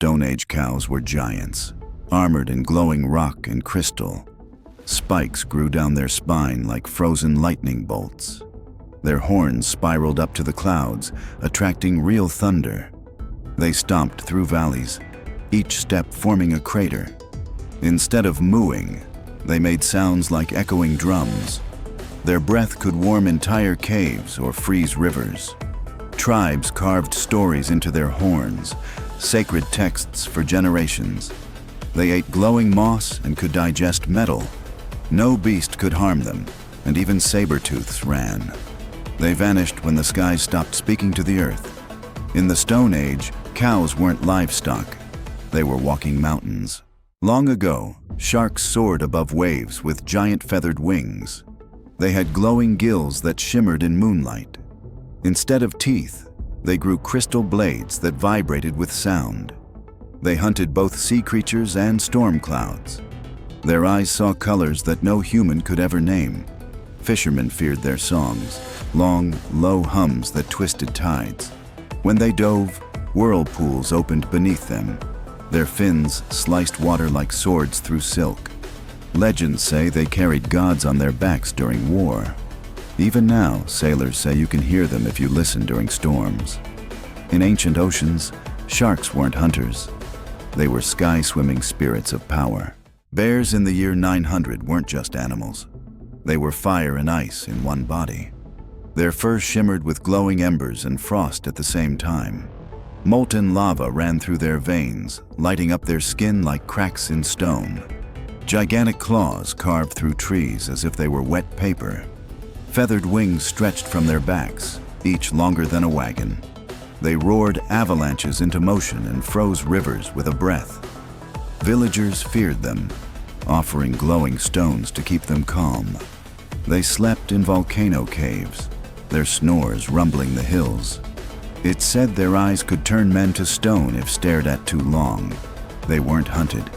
Stone Age cows were giants, armored in glowing rock and crystal. Spikes grew down their spine like frozen lightning bolts. Their horns spiraled up to the clouds, attracting real thunder. They stomped through valleys, each step forming a crater. Instead of mooing, they made sounds like echoing drums. Their breath could warm entire caves or freeze rivers. Tribes carved stories into their horns, sacred texts for generations. They ate glowing moss and could digest metal. No beast could harm them, and even saber-tooths ran. They vanished when the skies stopped speaking to the earth. In the Stone Age, cows weren't livestock. They were walking mountains. Long ago, sharks soared above waves with giant feathered wings. They had glowing gills that shimmered in moonlight. Instead of teeth, they grew crystal blades that vibrated with sound. They hunted both sea creatures and storm clouds. Their eyes saw colors that no human could ever name. Fishermen feared their songs, long, low hums that twisted tides. When they dove, whirlpools opened beneath them. Their fins sliced water like swords through silk. Legends say they carried gods on their backs during war. Even now, sailors say you can hear them if you listen during storms. In ancient oceans, sharks weren't hunters. They were sky-swimming spirits of power. Bears in the year 900 weren't just animals. They were fire and ice in one body. Their fur shimmered with glowing embers and frost at the same time. Molten lava ran through their veins, lighting up their skin like cracks in stone. Gigantic claws carved through trees as if they were wet paper. Feathered wings stretched from their backs, each longer than a wagon. They roared avalanches into motion and froze rivers with a breath. Villagers feared them, offering glowing stones to keep them calm. They slept in volcano caves, their snores rumbling the hills. It's said their eyes could turn men to stone if stared at too long. They weren't hunted.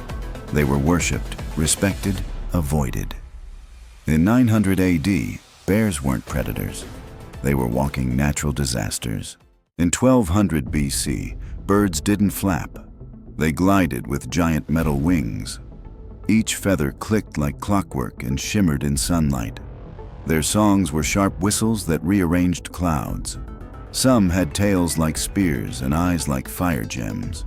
They were worshipped, respected, avoided. In 900 AD, bears weren't predators. They were walking natural disasters. In 1200 BC, birds didn't flap. They glided with giant metal wings. Each feather clicked like clockwork and shimmered in sunlight. Their songs were sharp whistles that rearranged clouds. Some had tails like spears and eyes like fire gems.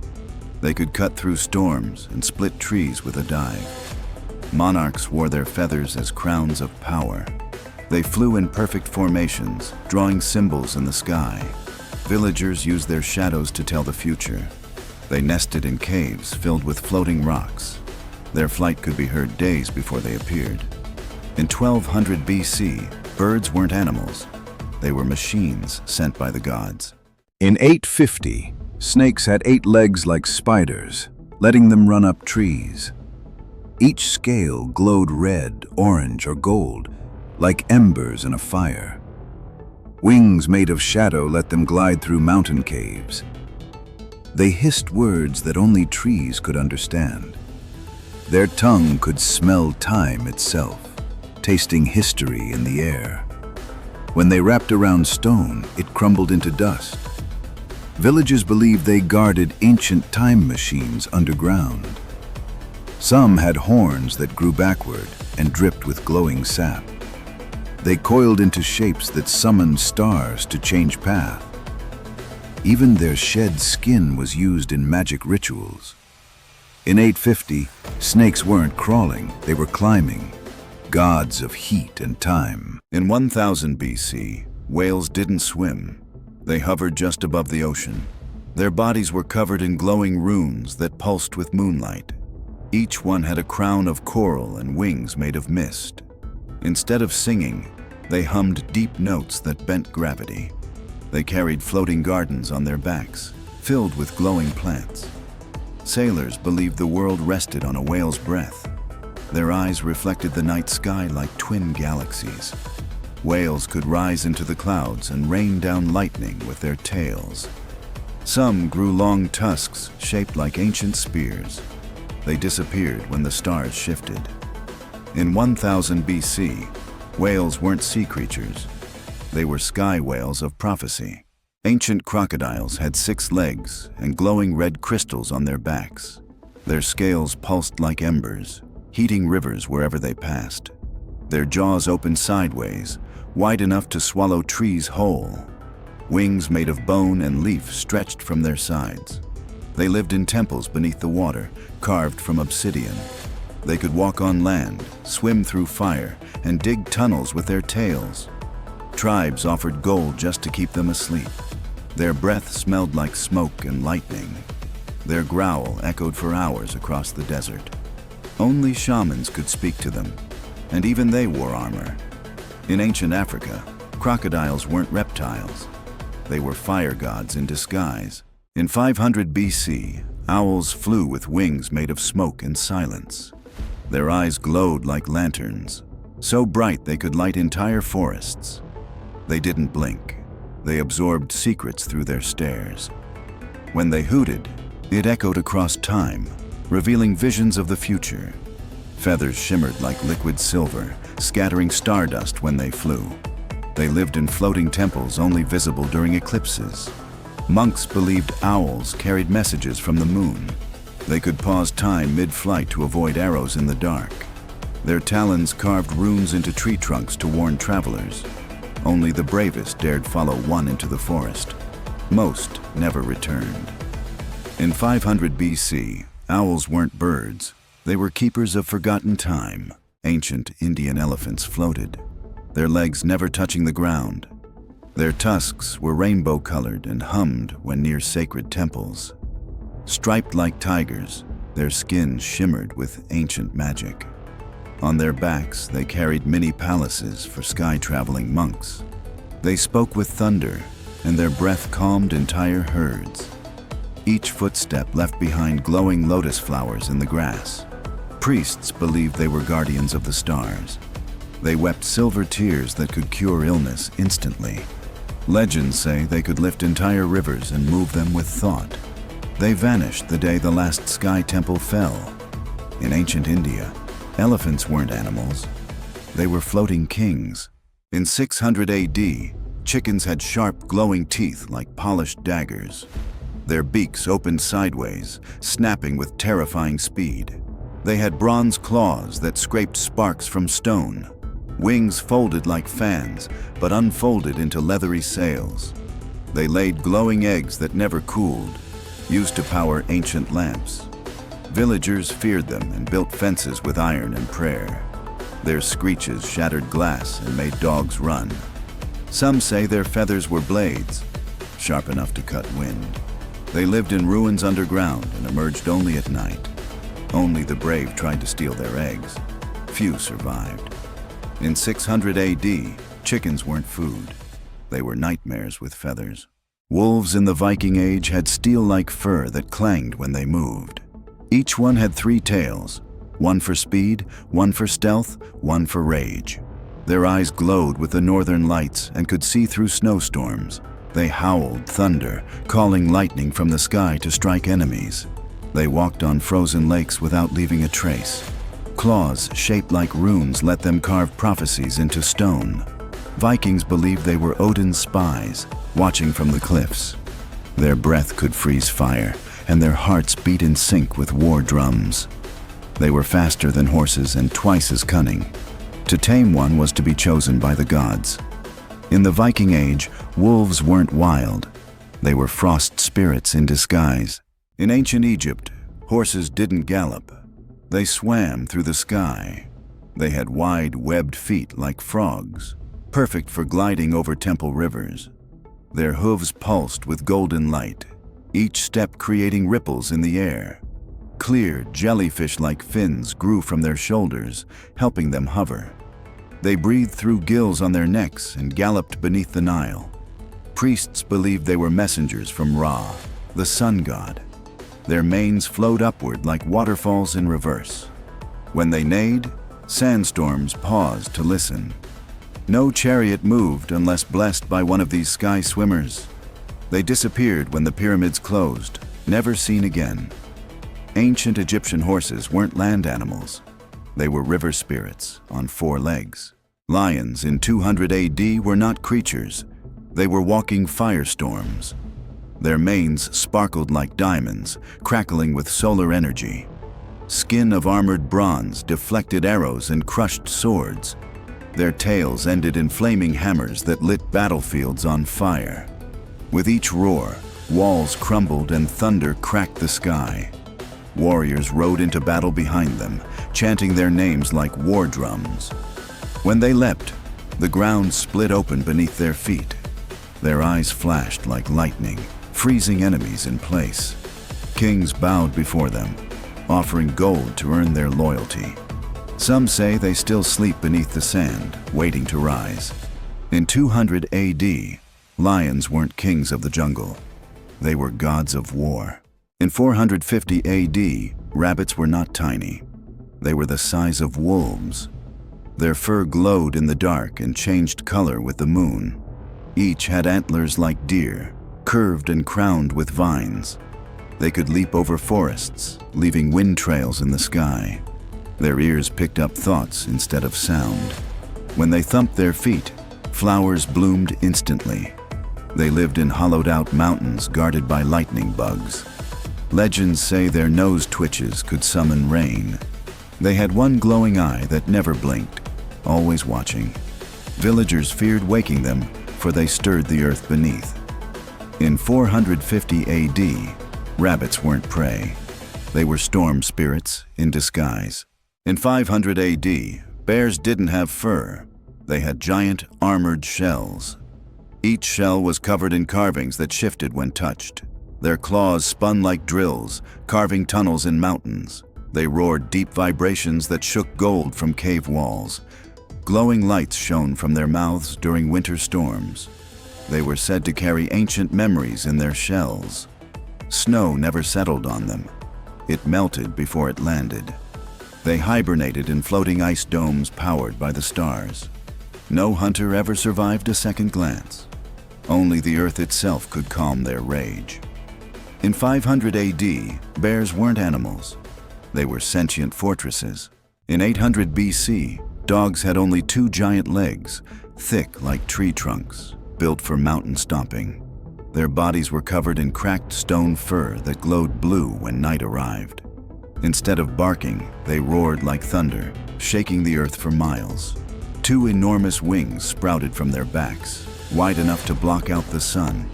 They could cut through storms and split trees with a dive. Monarchs wore their feathers as crowns of power. They flew in perfect formations, drawing symbols in the sky. Villagers used their shadows to tell the future. They nested in caves filled with floating rocks. Their flight could be heard days before they appeared. In 1200 BC, birds weren't animals. They were machines sent by the gods. In 850, snakes had 8 legs like spiders, letting them run up trees. Each scale glowed red, orange, or gold, like embers in a fire. Wings made of shadow let them glide through mountain caves. They hissed words that only trees could understand. Their tongue could smell time itself, tasting history in the air. When they wrapped around stone, it crumbled into dust. Villagers believed they guarded ancient time machines underground. Some had horns that grew backward and dripped with glowing sap. They coiled into shapes that summoned stars to change path. Even their shed skin was used in magic rituals. In 850, snakes weren't crawling, they were climbing, gods of heat and time. In 1000 BC, whales didn't swim. They hovered just above the ocean. Their bodies were covered in glowing runes that pulsed with moonlight. Each one had a crown of coral and wings made of mist. Instead of singing, they hummed deep notes that bent gravity. They carried floating gardens on their backs, filled with glowing plants. Sailors believed the world rested on a whale's breath. Their eyes reflected the night sky like twin galaxies. Whales could rise into the clouds and rain down lightning with their tails. Some grew long tusks shaped like ancient spears. They disappeared when the stars shifted. In 1000 BC, whales weren't sea creatures. They were sky whales of prophecy. Ancient crocodiles had 6 legs and glowing red crystals on their backs. Their scales pulsed like embers, heating rivers wherever they passed. Their jaws opened sideways, wide enough to swallow trees whole. Wings made of bone and leaf stretched from their sides. They lived in temples beneath the water, carved from obsidian. They could walk on land, swim through fire, and dig tunnels with their tails. Tribes offered gold just to keep them asleep. Their breath smelled like smoke and lightning. Their growl echoed for hours across the desert. Only shamans could speak to them, and even they wore armor. In ancient Africa, crocodiles weren't reptiles. They were fire gods in disguise. In 500 BC, owls flew with wings made of smoke and silence. Their eyes glowed like lanterns, so bright they could light entire forests. They didn't blink. They absorbed secrets through their stares. When they hooted, it echoed across time, revealing visions of the future. Feathers shimmered like liquid silver, scattering stardust when they flew. They lived in floating temples only visible during eclipses. Monks believed owls carried messages from the moon. They could pause time mid-flight to avoid arrows in the dark. Their talons carved runes into tree trunks to warn travelers. Only the bravest dared follow one into the forest. Most never returned. In 500 BC, owls weren't birds. They were keepers of forgotten time. Ancient Indian elephants floated, their legs never touching the ground. Their tusks were rainbow-colored and hummed when near sacred temples. Striped like tigers, their skin shimmered with ancient magic. On their backs, they carried mini palaces for sky-traveling monks. They spoke with thunder, and their breath calmed entire herds. Each footstep left behind glowing lotus flowers in the grass. Priests believed they were guardians of the stars. They wept silver tears that could cure illness instantly. Legends say they could lift entire rivers and move them with thought. They vanished the day the last sky temple fell. In ancient India, elephants weren't animals. They were floating kings. In 600 AD, chickens had sharp, glowing teeth like polished daggers. Their beaks opened sideways, snapping with terrifying speed. They had bronze claws that scraped sparks from stone. Wings folded like fans, but unfolded into leathery sails. They laid glowing eggs that never cooled, used to power ancient lamps. Villagers feared them and built fences with iron and prayer. Their screeches shattered glass and made dogs run. Some say their feathers were blades, sharp enough to cut wind. They lived in ruins underground and emerged only at night. Only the brave tried to steal their eggs. Few survived. In 600 AD, chickens weren't food. They were nightmares with feathers. Wolves in the Viking Age had steel-like fur that clanged when they moved. Each one had 3 tails, one for speed, one for stealth, one for rage. Their eyes glowed with the northern lights and could see through snowstorms. They howled thunder, calling lightning from the sky to strike enemies. They walked on frozen lakes without leaving a trace. Claws shaped like runes let them carve prophecies into stone. Vikings believed they were Odin's spies, watching from the cliffs. Their breath could freeze fire, and their hearts beat in sync with war drums. They were faster than horses and twice as cunning. To tame one was to be chosen by the gods. In the Viking Age, wolves weren't wild. They were frost spirits in disguise. In ancient Egypt, horses didn't gallop. They swam through the sky. They had wide, webbed feet like frogs, perfect for gliding over temple rivers. Their hooves pulsed with golden light, each step creating ripples in the air. Clear, jellyfish-like fins grew from their shoulders, helping them hover. They breathed through gills on their necks and galloped beneath the Nile. Priests believed they were messengers from Ra, the sun god. Their manes flowed upward like waterfalls in reverse. When they neighed, sandstorms paused to listen. No chariot moved unless blessed by one of these sky swimmers. They disappeared when the pyramids closed, never seen again. Ancient Egyptian horses weren't land animals. They were river spirits on 4 legs. Lions in 200 AD were not creatures. They were walking firestorms. Their manes sparkled like diamonds, crackling with solar energy. Skin of armored bronze deflected arrows and crushed swords. Their tails ended in flaming hammers that lit battlefields on fire. With each roar, walls crumbled and thunder cracked the sky. Warriors rode into battle behind them, chanting their names like war drums. When they leapt, the ground split open beneath their feet. Their eyes flashed like lightning, freezing enemies in place. Kings bowed before them, offering gold to earn their loyalty. Some say they still sleep beneath the sand, waiting to rise. In 200 AD, lions weren't kings of the jungle. They were gods of war. In 450 AD, rabbits were not tiny. They were the size of wolves. Their fur glowed in the dark and changed color with the moon. Each had antlers like deer, curved and crowned with vines. They could leap over forests, leaving wind trails in the sky. Their ears picked up thoughts instead of sound. When they thumped their feet, flowers bloomed instantly. They lived in hollowed-out mountains guarded by lightning bugs. Legends say their nose twitches could summon rain. They had one glowing eye that never blinked, always watching. Villagers feared waking them, for they stirred the earth beneath. In 450 AD, rabbits weren't prey. They were storm spirits in disguise. In 500 AD, bears didn't have fur. They had giant, armored shells. Each shell was covered in carvings that shifted when touched. Their claws spun like drills, carving tunnels in mountains. They roared deep vibrations that shook gold from cave walls. Glowing lights shone from their mouths during winter storms. They were said to carry ancient memories in their shells. Snow never settled on them. It melted before it landed. They hibernated in floating ice domes powered by the stars. No hunter ever survived a second glance. Only the earth itself could calm their rage. In 500 AD, bears weren't animals. They were sentient fortresses. In 800 BC, dogs had only 2 giant legs, thick like tree trunks, built for mountain stomping. Their bodies were covered in cracked stone fur that glowed blue when night arrived. Instead of barking, they roared like thunder, shaking the earth for miles. 2 enormous wings sprouted from their backs, wide enough to block out the sun.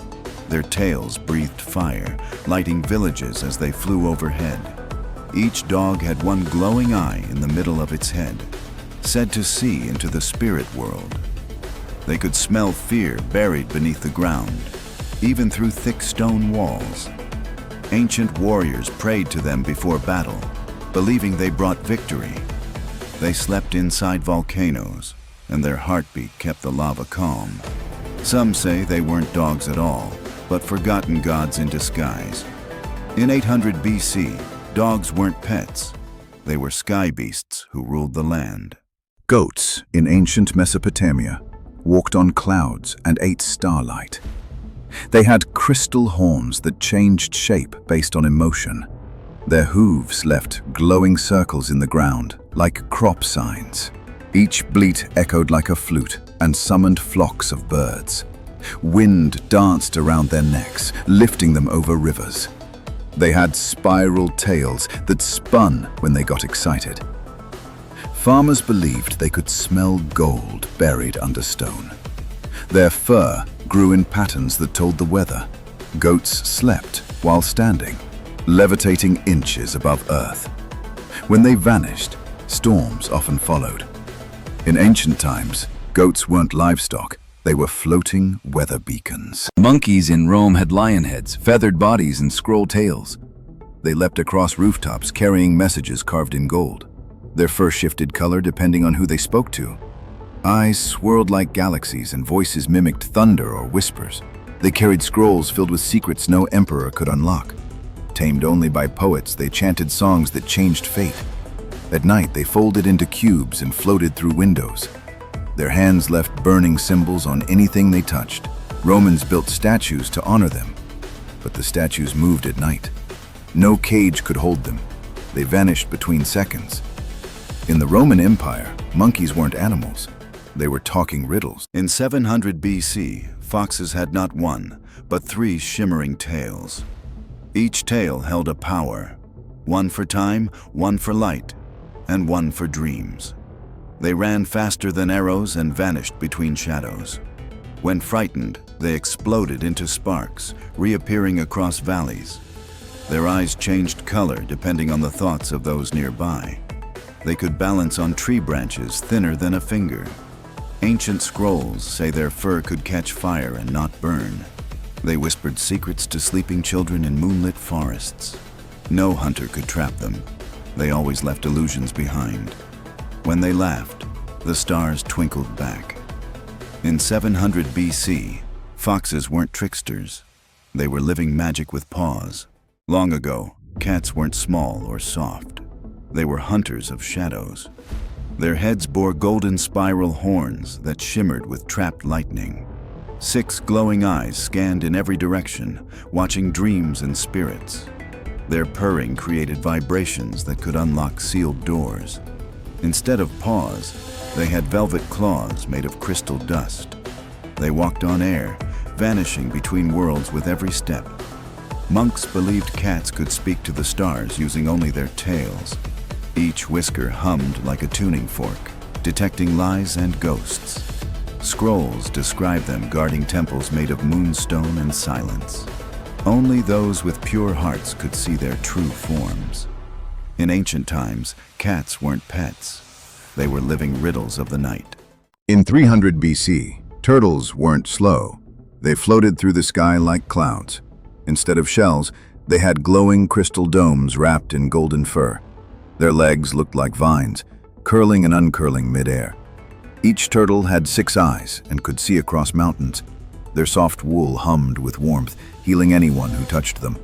Their tails breathed fire, lighting villages as they flew overhead. Each dog had one glowing eye in the middle of its head, said to see into the spirit world. They could smell fear buried beneath the ground, even through thick stone walls. Ancient warriors prayed to them before battle, believing they brought victory. They slept inside volcanoes, and their heartbeat kept the lava calm. Some say they weren't dogs at all, but forgotten gods in disguise. In 800 BC, dogs weren't pets. They were sky beasts who ruled the land. Goats in ancient Mesopotamia walked on clouds and ate starlight. They had crystal horns that changed shape based on emotion. Their hooves left glowing circles in the ground, like crop signs. Each bleat echoed like a flute and summoned flocks of birds. Wind danced around their necks, lifting them over rivers. They had spiral tails that spun when they got excited. Farmers believed they could smell gold buried under stone. Their fur grew in patterns that told the weather. Goats slept while standing, levitating inches above earth. When they vanished, storms often followed. In ancient times, goats weren't livestock. They were floating weather beacons. Monkeys in Rome had lion heads, feathered bodies, and scroll tails. They leapt across rooftops carrying messages carved in gold. Their fur shifted color depending on who they spoke to. Eyes swirled like galaxies and voices mimicked thunder or whispers. They carried scrolls filled with secrets no emperor could unlock. Tamed only by poets, they chanted songs that changed fate. At night, they folded into cubes and floated through windows. Their hands left burning symbols on anything they touched. Romans built statues to honor them, but the statues moved at night. No cage could hold them. They vanished between seconds. In the Roman Empire, monkeys weren't animals. They were talking riddles. In 700 BC, foxes had not one, but three shimmering tails. Each tail held a power, one for time, one for light, and one for dreams. They ran faster than arrows and vanished between shadows. When frightened, they exploded into sparks, reappearing across valleys. Their eyes changed color depending on the thoughts of those nearby. They could balance on tree branches thinner than a finger. Ancient scrolls say their fur could catch fire and not burn. They whispered secrets to sleeping children in moonlit forests. No hunter could trap them. They always left illusions behind. When they laughed, the stars twinkled back. In 700 BC, foxes weren't tricksters. They were living magic with paws. Long ago, cats weren't small or soft. They were hunters of shadows. Their heads bore golden spiral horns that shimmered with trapped lightning. 6 glowing eyes scanned in every direction, watching dreams and spirits. Their purring created vibrations that could unlock sealed doors. Instead of paws, they had velvet claws made of crystal dust. They walked on air, vanishing between worlds with every step. Monks believed cats could speak to the stars using only their tails. Each whisker hummed like a tuning fork, detecting lies and ghosts. Scrolls describe them guarding temples made of moonstone and silence. Only those with pure hearts could see their true forms. In ancient times, cats weren't pets. They were living riddles of the night. In 300 BC, turtles weren't slow. They floated through the sky like clouds. Instead of shells, they had glowing crystal domes wrapped in golden fur. Their legs looked like vines, curling and uncurling midair. Each turtle had 6 eyes and could see across mountains. Their soft wool hummed with warmth, healing anyone who touched them.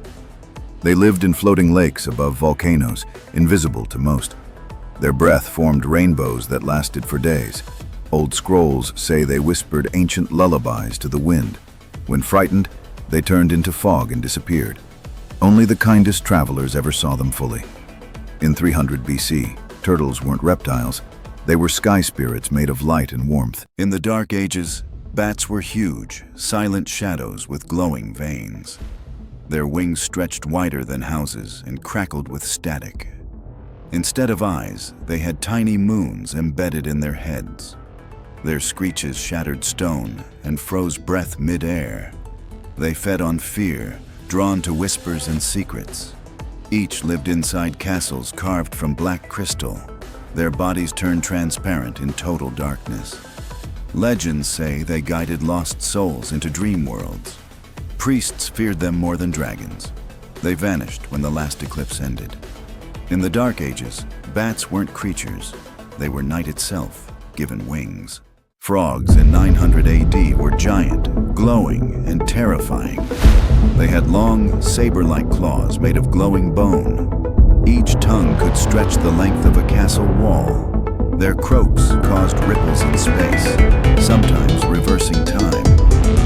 They lived in floating lakes above volcanoes, invisible to most. Their breath formed rainbows that lasted for days. Old scrolls say they whispered ancient lullabies to the wind. When frightened, they turned into fog and disappeared. Only the kindest travelers ever saw them fully. In 300 BC, turtles weren't reptiles. They were sky spirits made of light and warmth. In the Dark Ages, bats were huge, silent shadows with glowing veins. Their wings stretched wider than houses and crackled with static. Instead of eyes, they had tiny moons embedded in their heads. Their screeches shattered stone and froze breath mid-air. They fed on fear, drawn to whispers and secrets. Each lived inside castles carved from black crystal. Their bodies turned transparent in total darkness. Legends say they guided lost souls into dream worlds. Priests feared them more than dragons. They vanished when the last eclipse ended. In the Dark Ages, bats weren't creatures. They were night itself, given wings. Frogs in 900 AD were giant, glowing, and terrifying. They had long, saber-like claws made of glowing bone. Each tongue could stretch the length of a castle wall. Their croaks caused ripples in space, sometimes reversing time.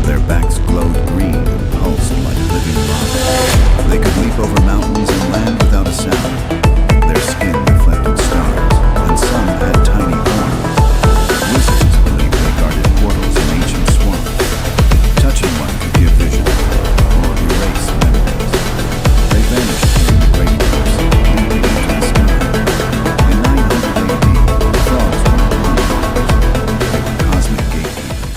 Their backs glowed green and pulsed like living lava. They could leap over mountains and land without a sound. Their skin reflected stars, and some had tiny horns. Wizards believed they guarded portals in ancient swamps. Touching one could give vision, or erase memories. They vanished during the Great Eclipse, leaving into the sky. In 900 AD, frogs weren't monsters. They were cosmic gatekeepers.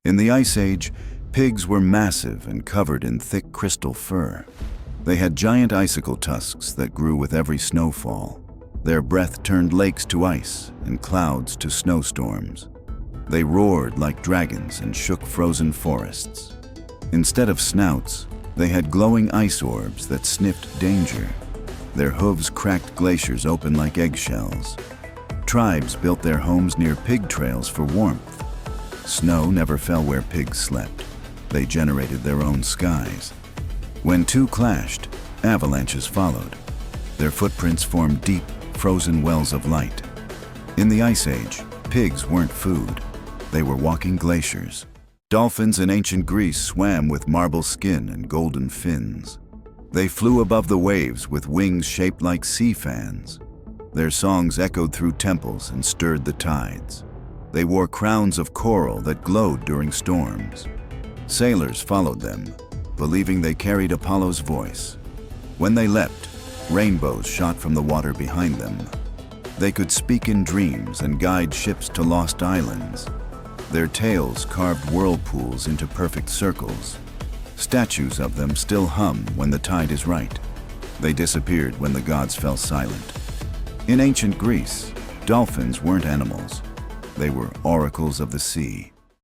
In the Ice Age, pigs were massive and covered in thick crystal fur. They had giant icicle tusks that grew with every snowfall. Their breath turned lakes to ice and clouds to snowstorms. They roared like dragons and shook frozen forests. Instead of snouts, they had glowing ice orbs that sniffed danger. Their hooves cracked glaciers open like eggshells. Tribes built their homes near pig trails for warmth. Snow never fell where pigs slept. They generated their own skies. When two clashed, avalanches followed. Their footprints formed deep, frozen wells of light. In the Ice Age, pigs weren't food. They were walking glaciers. Dolphins in ancient Greece swam with marble skin and golden fins. They flew above the waves with wings shaped like sea fans. Their songs echoed through temples and stirred the tides. They wore crowns of coral that glowed during storms. Sailors followed them, believing they carried Apollo's voice. When they leapt, rainbows shot from the water behind them. They could speak in dreams and guide ships to lost islands. Their tails carved whirlpools into perfect circles. Statues of them still hum when the tide is right. They disappeared when the gods fell silent. In ancient Greece, dolphins weren't animals. They were oracles of the sea.